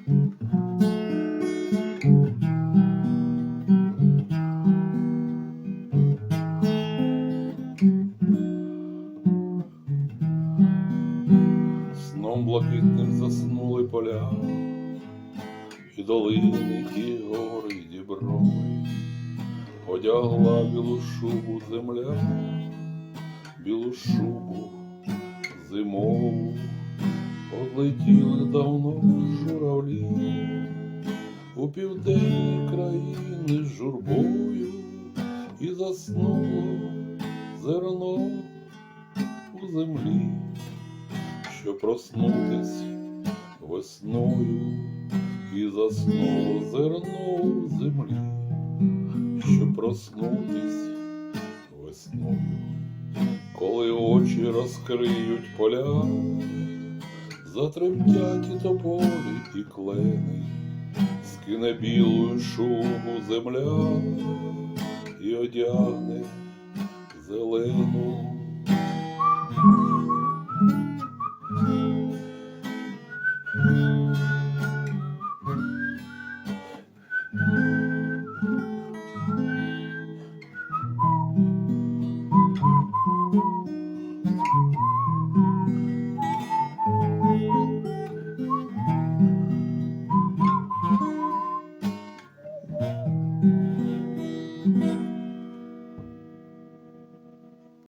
Сном блакитним заснули поля, і долини, і гори, і діброви. Одягла білу шубу земля, білу шубу зимову. Одлетіли давно журавлі у південні країни з журбою, і заснуло зерно у землі, що проснутись весною, і заснуло зерно у землі, що проснутись весною. Коли очі розкриють поля, затремтять і тополі, і клени, скине білу шубу земля і одягне зелену